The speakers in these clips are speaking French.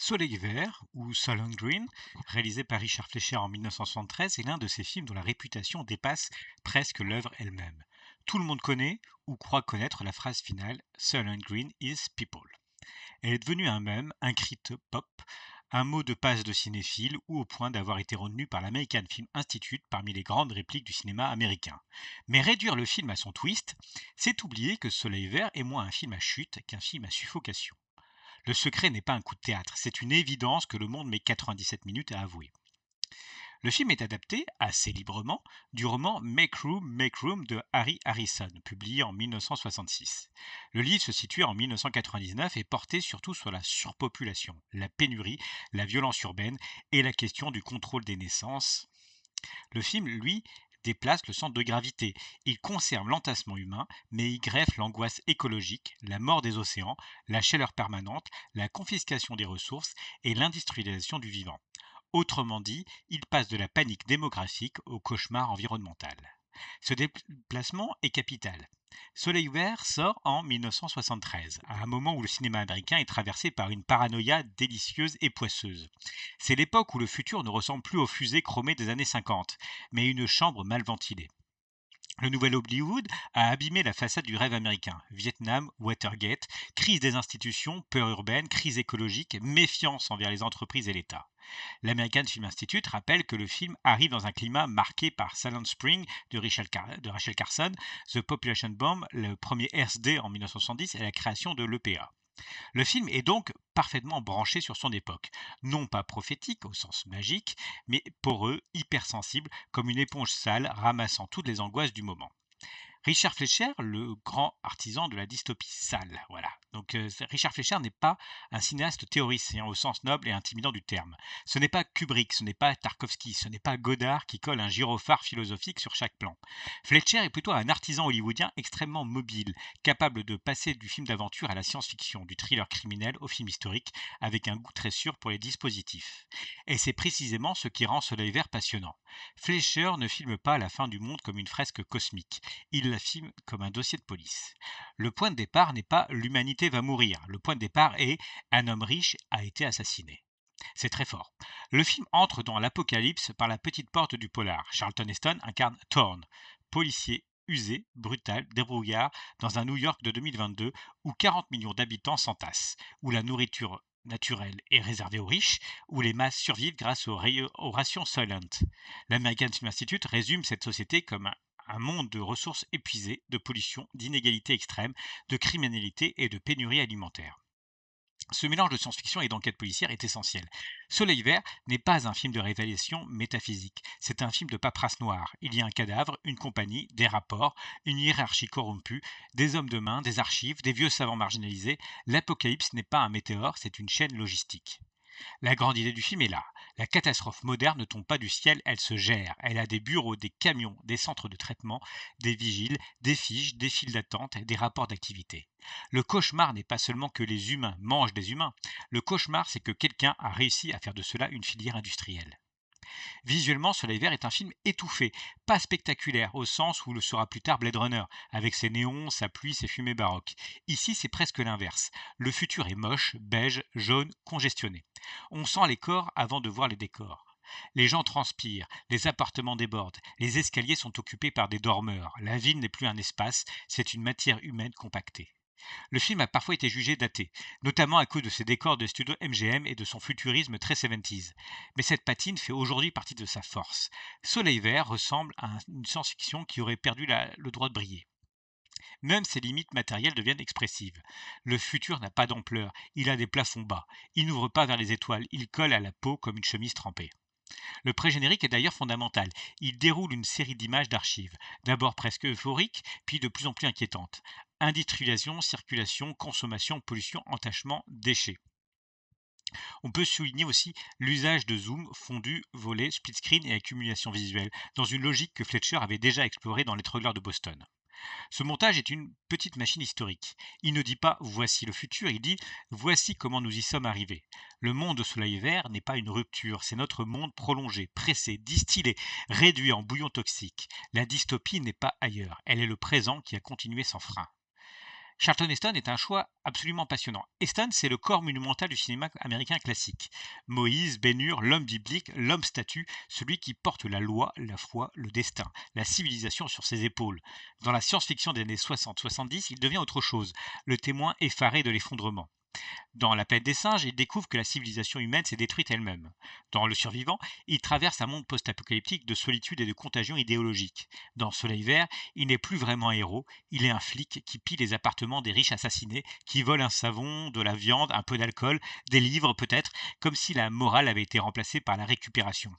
Soleil vert ou Soylent Green, réalisé par Richard Fleischer en 1973, est l'un de ces films dont la réputation dépasse presque l'œuvre elle-même. Tout le monde connaît ou croit connaître la phrase finale Soylent Green is people. Elle est devenue un mème, un cri pop, un mot de passe de cinéphile ou au point d'avoir été retenu par l'American Film Institute parmi les grandes répliques du cinéma américain. Mais réduire le film à son twist, c'est oublier que Soleil vert est moins un film à chute qu'un film à suffocation. Le secret n'est pas un coup de théâtre, c'est une évidence que le monde met 97 minutes à avouer. Le film est adapté, assez librement, du roman Make Room de Harry Harrison, publié en 1966. Le livre se situe en 1999 et portait surtout sur la surpopulation, la pénurie, la violence urbaine et la question du contrôle des naissances. Le film, lui, déplace le centre de gravité. Il conserve l'entassement humain, mais y greffe l'angoisse écologique, la mort des océans, la chaleur permanente, la confiscation des ressources et l'industrialisation du vivant. Autrement dit, il passe de la panique démographique au cauchemar environnemental. Ce déplacement est capital. Soleil vert sort en 1973, à un moment où le cinéma américain est traversé par une paranoïa délicieuse et poisseuse. C'est l'époque où le futur ne ressemble plus aux fusées chromées des années 50, mais une chambre mal ventilée. Le nouvel Hollywood a abîmé la façade du rêve américain. Vietnam, Watergate, crise des institutions, peur urbaine, crise écologique, méfiance envers les entreprises et l'État. L'American Film Institute rappelle que le film arrive dans un climat marqué par Silent Spring de Rachel Carson, The Population Bomb, le premier RSD en 1970 et la création de l'EPA. Le film est donc parfaitement branché sur son époque, non pas prophétique au sens magique, mais poreux, hypersensible, comme une éponge sale ramassant toutes les angoisses du moment. Richard Fleischer, le grand artisan de la dystopie sale, voilà. Donc Richard Fleischer n'est pas un cinéaste théoricien au sens noble et intimidant du terme. Ce n'est pas Kubrick, ce n'est pas Tarkovsky, ce n'est pas Godard qui colle un gyrophare philosophique sur chaque plan. Fletcher est plutôt un artisan hollywoodien extrêmement mobile, capable de passer du film d'aventure à la science-fiction, du thriller criminel au film historique, avec un goût très sûr pour les dispositifs. Et c'est précisément ce qui rend Soleil Vert passionnant. Fleischer ne filme pas la fin du monde comme une fresque cosmique, il la filme comme un dossier de police. Le point de départ n'est pas l'humanité va mourir, le point de départ est un homme riche a été assassiné. C'est très fort. Le film entre dans l'apocalypse par la petite porte du polar. Charlton Heston incarne Thorne, policier usé, brutal, débrouillard, dans un New York de 2022 où 40 millions d'habitants s'entassent, où la nourriture naturelle est réservée aux riches, où les masses survivent grâce aux rations Soylent. L'American Film Institute résume cette société comme un monde de ressources épuisées, de pollution, d'inégalités extrêmes, de criminalité et de pénurie alimentaire. Ce mélange de science-fiction et d'enquête policière est essentiel. Soleil vert n'est pas un film de révélation métaphysique, c'est un film de paperasse noire. Il y a un cadavre, une compagnie, des rapports, une hiérarchie corrompue, des hommes de main, des archives, des vieux savants marginalisés. L'apocalypse n'est pas un météore, c'est une chaîne logistique. La grande idée du film est là. La catastrophe moderne ne tombe pas du ciel, elle se gère. Elle a des bureaux, des camions, des centres de traitement, des vigiles, des fiches, des files d'attente, des rapports d'activité. Le cauchemar n'est pas seulement que les humains mangent des humains. Le cauchemar, c'est que quelqu'un a réussi à faire de cela une filière industrielle. Visuellement, Soleil Vert est un film étouffé, pas spectaculaire au sens où le sera plus tard Blade Runner, avec ses néons, sa pluie, ses fumées baroques. Ici, c'est presque l'inverse. Le futur est moche, beige, jaune, congestionné. On sent les corps avant de voir les décors. Les gens transpirent, les appartements débordent, les escaliers sont occupés par des dormeurs. La ville n'est plus un espace, c'est une matière humaine compactée. Le film a parfois été jugé daté, notamment à cause de ses décors de studio MGM et de son futurisme très 70s. Mais cette patine fait aujourd'hui partie de sa force. Soleil vert ressemble à une science-fiction qui aurait perdu le droit de briller. Même ses limites matérielles deviennent expressives. Le futur n'a pas d'ampleur, il a des plafonds bas. Il n'ouvre pas vers les étoiles, il colle à la peau comme une chemise trempée. Le pré-générique est d'ailleurs fondamental. Il déroule une série d'images d'archives, d'abord presque euphoriques, puis de plus en plus inquiétantes. Industrialisation, circulation, consommation, pollution, entachement, déchets. On peut souligner aussi l'usage de zoom, fondu, volet, split screen et accumulation visuelle, dans une logique que Fletcher avait déjà explorée dans Les Trogglers de Boston. Ce montage est une petite machine historique. Il ne dit pas voici le futur, il dit voici comment nous y sommes arrivés. Le monde de Soleil Vert n'est pas une rupture, c'est notre monde prolongé, pressé, distillé, réduit en bouillon toxique. La dystopie n'est pas ailleurs, elle est le présent qui a continué sans frein. Charlton Heston est un choix absolument passionnant. Heston, c'est le corps monumental du cinéma américain classique. Moïse, Ben-Hur, l'homme biblique, l'homme statue, celui qui porte la loi, la foi, le destin, la civilisation sur ses épaules. Dans la science-fiction des années 60-70, il devient autre chose, le témoin effaré de l'effondrement. Dans La planète des singes, il découvre que la civilisation humaine s'est détruite elle-même. Dans Le survivant, il traverse un monde post-apocalyptique de solitude et de contagion idéologique. Dans Soleil vert, il n'est plus vraiment un héros, il est un flic qui pille les appartements des riches assassinés, qui vole un savon, de la viande, un peu d'alcool, des livres peut-être, comme si la morale avait été remplacée par la récupération.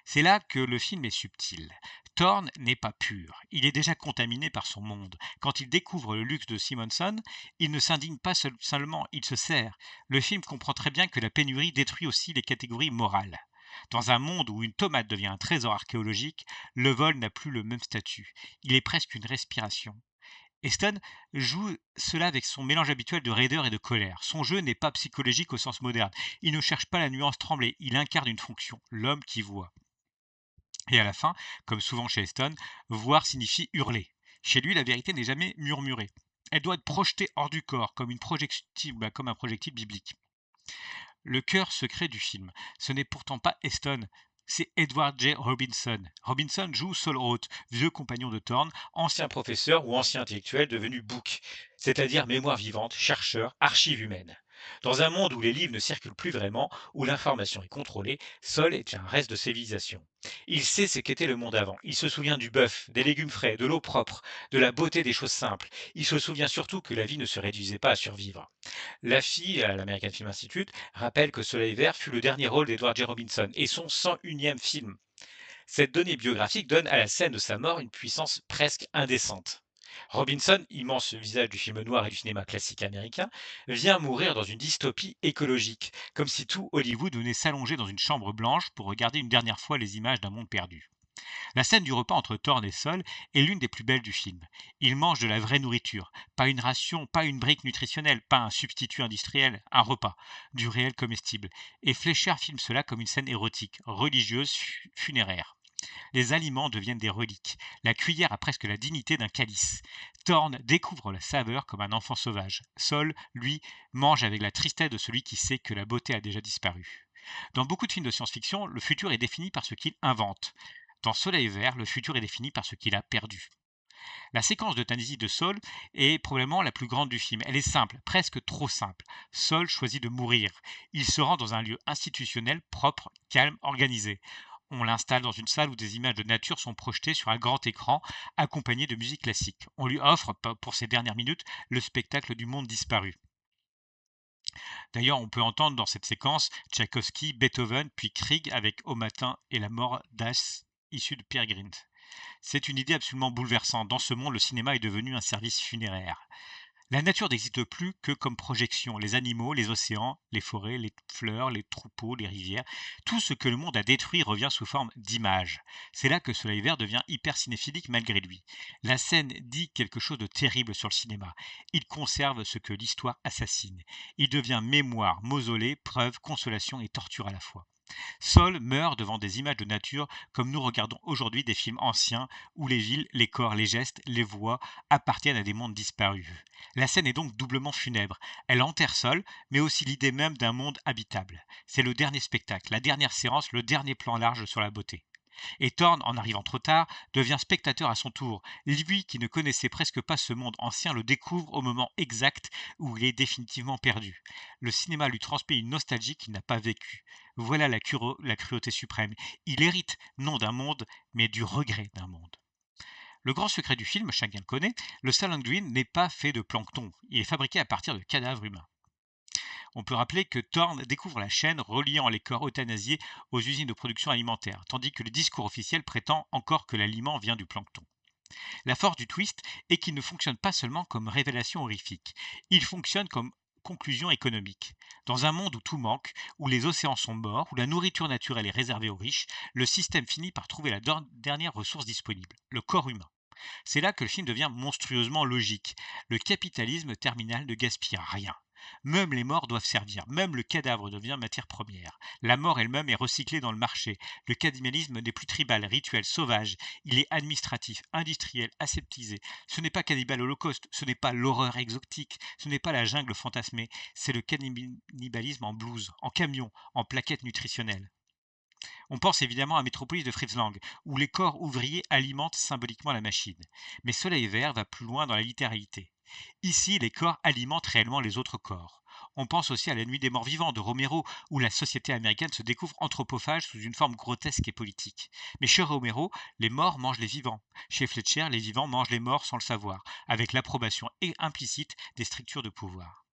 C'est là que le film est subtil. Thorne n'est pas pur, il est déjà contaminé par son monde. Quand il découvre le luxe de Simonson, il ne s'indigne pas seulement, il se sert. Le film comprend très bien que la pénurie détruit aussi les catégories morales. Dans un monde où une tomate devient un trésor archéologique, le vol n'a plus le même statut. Il est presque une respiration. Eston joue cela avec son mélange habituel de raideur et de colère. Son jeu n'est pas psychologique au sens moderne. Il ne cherche pas la nuance tremblée, il incarne une fonction, l'homme qui voit. Et à la fin, comme souvent chez Heston, voir signifie hurler. Chez lui, la vérité n'est jamais murmurée. Elle doit être projetée hors du corps, comme un projectile biblique. Le cœur secret du film, ce n'est pourtant pas Heston, c'est Edward J. Robinson. Robinson joue Saul Roth, vieux compagnon de Thorne, ancien professeur ou ancien intellectuel devenu bouc, c'est-à-dire mémoire vivante, chercheur, archive humaine. Dans un monde où les livres ne circulent plus vraiment, où l'information est contrôlée, Saul est un reste de civilisation. Il sait ce qu'était le monde avant. Il se souvient du bœuf, des légumes frais, de l'eau propre, de la beauté des choses simples. Il se souvient surtout que la vie ne se réduisait pas à survivre. La fille, à l'American Film Institute, rappelle que Soleil Vert fut le dernier rôle d'Edward J. Robinson et son 101e film. Cette donnée biographique donne à la scène de sa mort une puissance presque indécente. Robinson, immense visage du film noir et du cinéma classique américain, vient mourir dans une dystopie écologique, comme si tout Hollywood venait s'allonger dans une chambre blanche pour regarder une dernière fois les images d'un monde perdu. La scène du repas entre Thorne et Sol est l'une des plus belles du film. Ils mangent de la vraie nourriture, pas une ration, pas une brique nutritionnelle, pas un substitut industriel, un repas, du réel comestible. Et Fleischer filme cela comme une scène érotique, religieuse, funéraire. Les aliments deviennent des reliques. La cuillère a presque la dignité d'un calice. Thorne découvre la saveur comme un enfant sauvage. Sol, lui, mange avec la tristesse de celui qui sait que la beauté a déjà disparu. Dans beaucoup de films de science-fiction, le futur est défini par ce qu'il invente. Dans Soleil vert, le futur est défini par ce qu'il a perdu. La séquence d'euthanasie de Saul est probablement la plus grande du film. Elle est simple, presque trop simple. Saul choisit de mourir. Il se rend dans un lieu institutionnel propre, calme, organisé. On l'installe dans une salle où des images de nature sont projetées sur un grand écran, accompagnées de musique classique. On lui offre, pour ces dernières minutes, le spectacle du monde disparu. D'ailleurs, on peut entendre dans cette séquence Tchaïkovski, Beethoven, puis Krieg avec Au matin et la mort d'As, issu de Peer Gynt. C'est une idée absolument bouleversante. Dans ce monde, le cinéma est devenu un service funéraire. La nature n'existe plus que comme projection. Les animaux, les océans, les forêts, les fleurs, les troupeaux, les rivières, tout ce que le monde a détruit revient sous forme d'images. C'est là que Soleil Vert devient hyper cinéphilique malgré lui. La scène dit quelque chose de terrible sur le cinéma. Il conserve ce que l'histoire assassine. Il devient mémoire, mausolée, preuve, consolation et torture à la fois. Saul meurt devant des images de nature comme nous regardons aujourd'hui des films anciens où les villes, les corps, les gestes, les voix appartiennent à des mondes disparus. La scène est donc doublement funèbre. Elle enterre Saul, mais aussi l'idée même d'un monde habitable. C'est le dernier spectacle, la dernière séance, le dernier plan large sur la beauté. Et Thorne, en arrivant trop tard, devient spectateur à son tour. Lui qui ne connaissait presque pas ce monde ancien le découvre au moment exact où il est définitivement perdu. Le cinéma lui transmet une nostalgie qu'il n'a pas vécue. Voilà la cruauté suprême. Il hérite non d'un monde, mais du regret d'un monde. Le grand secret du film, chacun le connaît, le Salandruin n'est pas fait de plancton. Il est fabriqué à partir de cadavres humains. On peut rappeler que Thorne découvre la chaîne reliant les corps euthanasiés aux usines de production alimentaire, tandis que le discours officiel prétend encore que l'aliment vient du plancton. La force du twist est qu'il ne fonctionne pas seulement comme révélation horrifique, il fonctionne comme conclusion économique. Dans un monde où tout manque, où les océans sont morts, où la nourriture naturelle est réservée aux riches, le système finit par trouver la dernière ressource disponible, le corps humain. C'est là que le film devient monstrueusement logique. Le capitalisme terminal ne gaspille rien. Même les morts doivent servir, même le cadavre devient matière première. La mort elle-même est recyclée dans le marché. Le cannibalisme n'est plus tribal, rituel, sauvage. Il est administratif, industriel, aseptisé. Ce n'est pas Cannibal Holocauste, ce n'est pas l'horreur exotique, ce n'est pas la jungle fantasmée, c'est le cannibalisme en blouse, en camion, en plaquettes nutritionnelles. On pense évidemment à Métropolis de Fritz Lang, où les corps ouvriers alimentent symboliquement la machine. Mais Soleil Vert va plus loin dans la littéralité. Ici, les corps alimentent réellement les autres corps. On pense aussi à La Nuit des Morts Vivants de Romero, où la société américaine se découvre anthropophage sous une forme grotesque et politique. Mais chez Romero, les morts mangent les vivants. Chez Fletcher, les vivants mangent les morts sans le savoir, avec l'approbation implicite des structures de pouvoir.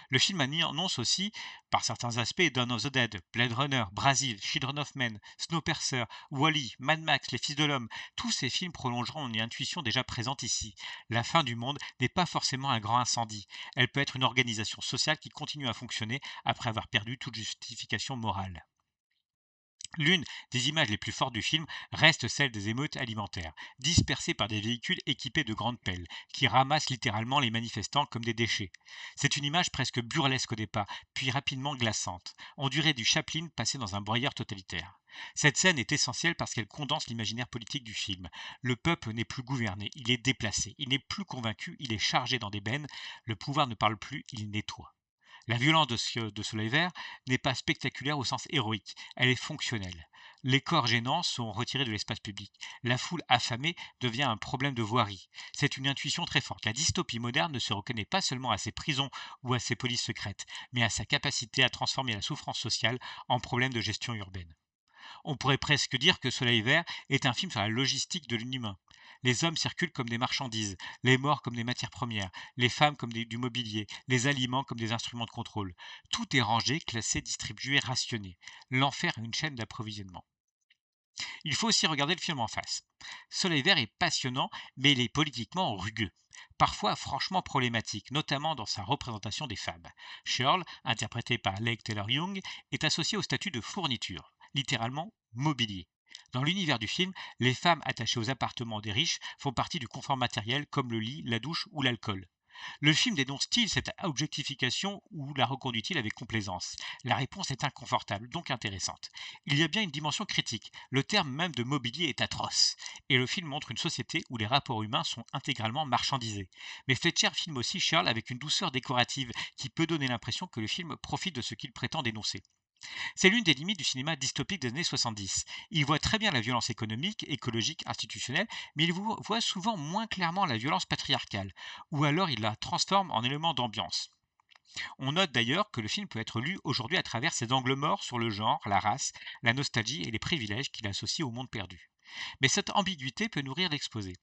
Le film annonce aussi, par certains aspects, Dawn of the Dead, Blade Runner, Brasil, Children of Men, Snowpiercer, Wall-E, Mad Max, Les Fils de l'Homme. Tous ces films prolongeront une intuition déjà présente ici. La fin du monde n'est pas forcément un grand incendie. Elle peut être une organisation sociale qui continue à fonctionner après avoir perdu toute justification morale. L'une des images les plus fortes du film reste celle des émeutes alimentaires, dispersées par des véhicules équipés de grandes pelles, qui ramassent littéralement les manifestants comme des déchets. C'est une image presque burlesque au départ, puis rapidement glaçante. On dirait du Chaplin passé dans un broyeur totalitaire. Cette scène est essentielle parce qu'elle condense l'imaginaire politique du film. Le peuple n'est plus gouverné, il est déplacé, il n'est plus convaincu, il est chargé dans des bennes, le pouvoir ne parle plus, il nettoie. La violence de Soleil Vert n'est pas spectaculaire au sens héroïque, elle est fonctionnelle. Les corps gênants sont retirés de l'espace public. La foule affamée devient un problème de voirie. C'est une intuition très forte. La dystopie moderne ne se reconnaît pas seulement à ses prisons ou à ses polices secrètes, mais à sa capacité à transformer la souffrance sociale en problème de gestion urbaine. On pourrait presque dire que Soleil Vert est un film sur la logistique de l'inhumain. Les hommes circulent comme des marchandises, les morts comme des matières premières, les femmes comme du mobilier, les aliments comme des instruments de contrôle. Tout est rangé, classé, distribué, rationné. L'enfer est une chaîne d'approvisionnement. Il faut aussi regarder le film en face. Soleil Vert est passionnant, mais il est politiquement rugueux. Parfois franchement problématique, notamment dans sa représentation des femmes. Shirl, interprétée par Leigh Taylor-Young, est associée au statut de fourniture, littéralement mobilier. Dans l'univers du film, les femmes attachées aux appartements des riches font partie du confort matériel comme le lit, la douche ou l'alcool. Le film dénonce-t-il cette objectification ou la reconduit-il avec complaisance? La réponse est inconfortable, donc intéressante. Il y a bien une dimension critique. Le terme même de mobilier est atroce. Et le film montre une société où les rapports humains sont intégralement marchandisés. Mais Fletcher filme aussi Shirl avec une douceur décorative qui peut donner l'impression que le film profite de ce qu'il prétend dénoncer. C'est l'une des limites du cinéma dystopique des années 70. Il voit très bien la violence économique, écologique, institutionnelle, mais il voit souvent moins clairement la violence patriarcale, ou alors il la transforme en élément d'ambiance. On note d'ailleurs que le film peut être lu aujourd'hui à travers ses angles morts sur le genre, la race, la nostalgie et les privilèges qu'il associe au monde perdu. Mais cette ambiguïté peut nourrir l'exposé.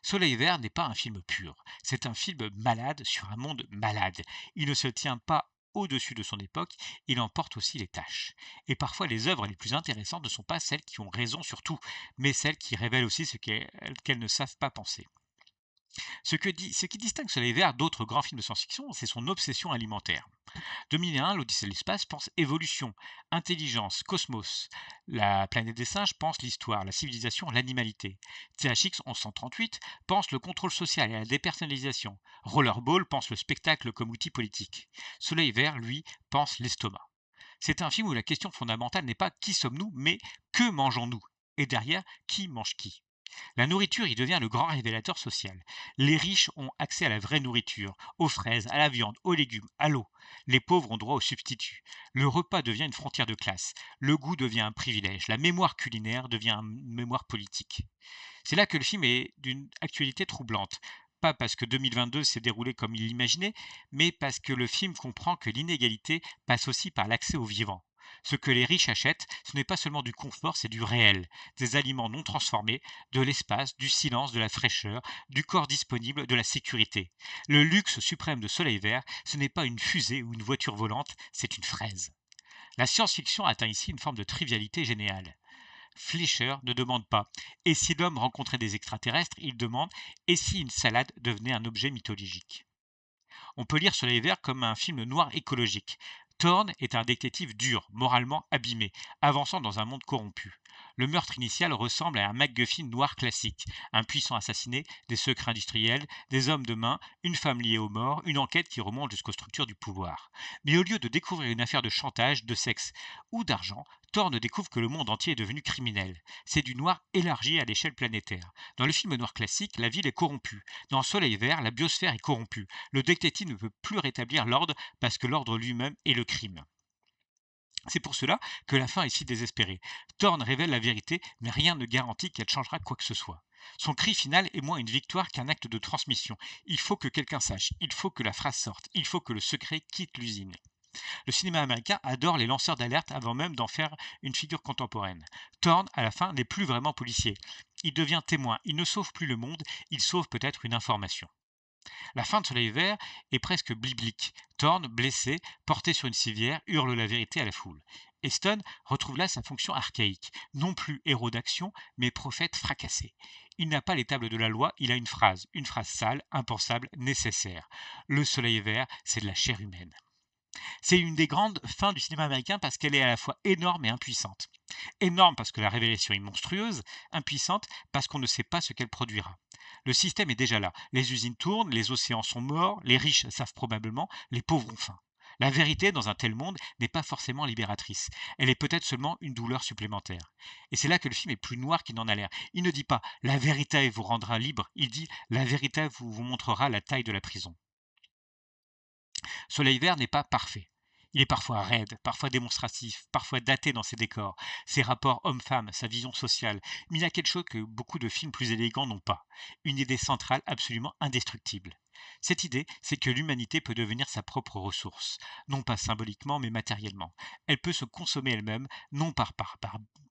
Soleil Vert n'est pas un film pur, c'est un film malade sur un monde malade. Il ne se tient pas au-dessus de son époque, il en porte aussi les tâches. Et parfois les œuvres les plus intéressantes ne sont pas celles qui ont raison sur tout, mais celles qui révèlent aussi ce qu'elles ne savent pas penser. Ce qui distingue Soleil Vert d'autres grands films de science-fiction, c'est son obsession alimentaire. 2001, l'Odyssée de l'espace pense évolution, intelligence, cosmos. La planète des singes pense l'histoire, la civilisation, l'animalité. THX 1138 pense le contrôle social et la dépersonnalisation. Rollerball pense le spectacle comme outil politique. Soleil Vert, lui, pense l'estomac. C'est un film où la question fondamentale n'est pas qui sommes-nous, mais que mangeons-nous? Et derrière, qui mange qui? La nourriture y devient le grand révélateur social. Les riches ont accès à la vraie nourriture, aux fraises, à la viande, aux légumes, à l'eau. Les pauvres ont droit aux substituts. Le repas devient une frontière de classe. Le goût devient un privilège. La mémoire culinaire devient une mémoire politique. C'est là que le film est d'une actualité troublante. Pas parce que 2022 s'est déroulé comme il l'imaginait, mais parce que le film comprend que l'inégalité passe aussi par l'accès aux vivants. Ce que les riches achètent, ce n'est pas seulement du confort, c'est du réel. Des aliments non transformés, de l'espace, du silence, de la fraîcheur, du corps disponible, de la sécurité. Le luxe suprême de Soleil Vert, ce n'est pas une fusée ou une voiture volante, c'est une fraise. La science-fiction atteint ici une forme de trivialité géniale. Fleischer ne demande pas «Et si l'homme rencontrait des extraterrestres?» Il demande «Et si une salade devenait un objet mythologique?» On peut lire Soleil Vert comme un film noir écologique. Thorne est un détective dur, moralement abîmé, avançant dans un monde corrompu. Le meurtre initial ressemble à un MacGuffin noir classique. Un puissant assassiné, des secrets industriels, des hommes de main, une femme liée aux morts, une enquête qui remonte jusqu'aux structures du pouvoir. Mais au lieu de découvrir une affaire de chantage, de sexe ou d'argent, Thorne découvre que le monde entier est devenu criminel. C'est du noir élargi à l'échelle planétaire. Dans le film noir classique, la ville est corrompue. Dans Soleil vert, la biosphère est corrompue. Le détective ne peut plus rétablir l'ordre parce que l'ordre lui-même est le crime. C'est pour cela que la fin est si désespérée. Thorne révèle la vérité, mais rien ne garantit qu'elle changera quoi que ce soit. Son cri final est moins une victoire qu'un acte de transmission. Il faut que quelqu'un sache, il faut que la phrase sorte, il faut que le secret quitte l'usine. Le cinéma américain adore les lanceurs d'alerte avant même d'en faire une figure contemporaine. Thorne, à la fin, n'est plus vraiment policier. Il devient témoin, il ne sauve plus le monde, il sauve peut-être une information. La fin de Soleil vert est presque biblique. Thorne, blessé, porté sur une civière, hurle la vérité à la foule. Eston retrouve là sa fonction archaïque, non plus héros d'action, mais prophète fracassé. Il n'a pas les tables de la loi, il a une phrase sale, impensable, nécessaire. Le soleil vert, c'est de la chair humaine. C'est une des grandes fins du cinéma américain parce qu'elle est à la fois énorme et impuissante. Énorme parce que la révélation est monstrueuse, impuissante parce qu'on ne sait pas ce qu'elle produira. Le système est déjà là. Les usines tournent, les océans sont morts, les riches savent probablement, les pauvres ont faim. La vérité dans un tel monde n'est pas forcément libératrice. Elle est peut-être seulement une douleur supplémentaire. Et c'est là que le film est plus noir qu'il n'en a l'air. Il ne dit pas la vérité vous rendra libre, il dit la vérité vous montrera la taille de la prison. Soleil vert n'est pas parfait. Il est parfois raide, parfois démonstratif, parfois daté dans ses décors, ses rapports homme-femme, sa vision sociale, mais il y a quelque chose que beaucoup de films plus élégants n'ont pas, une idée centrale absolument indestructible. Cette idée, c'est que l'humanité peut devenir sa propre ressource, non pas symboliquement, mais matériellement. Elle peut se consommer elle-même, non par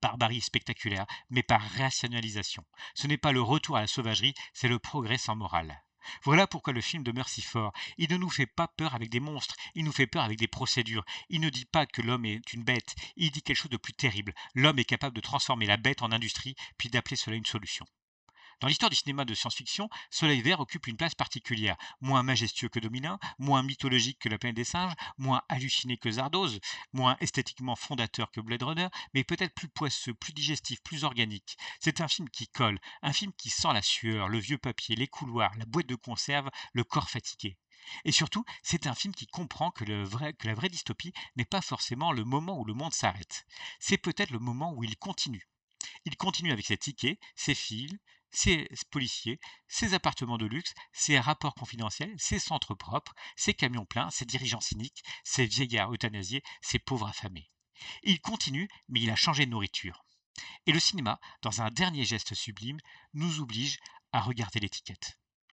barbarie spectaculaire, mais par rationalisation. Ce n'est pas le retour à la sauvagerie, c'est le progrès sans morale. Voilà pourquoi le film demeure si fort. Il ne nous fait pas peur avec des monstres, il nous fait peur avec des procédures. Il ne dit pas que l'homme est une bête, il dit quelque chose de plus terrible. L'homme est capable de transformer la bête en industrie, puis d'appeler cela une solution. Dans l'histoire du cinéma de science-fiction, Soleil Vert occupe une place particulière, moins majestueux que 2001, moins mythologique que La planète des singes, moins halluciné que Zardoz, moins esthétiquement fondateur que Blade Runner, mais peut-être plus poisseux, plus digestif, plus organique. C'est un film qui colle, un film qui sent la sueur, le vieux papier, les couloirs, la boîte de conserve, le corps fatigué. Et surtout, c'est un film qui comprend que la vraie dystopie n'est pas forcément le moment où le monde s'arrête. C'est peut-être le moment où il continue. Il continue avec ses tickets, ses fils, ses policiers, ses appartements de luxe, ses rapports confidentiels, ses centres propres, ses camions pleins, ses dirigeants cyniques, ses vieillards euthanasiés, ses pauvres affamés. Il continue, mais il a changé de nourriture. Et le cinéma, dans un dernier geste sublime, nous oblige à regarder l'étiquette.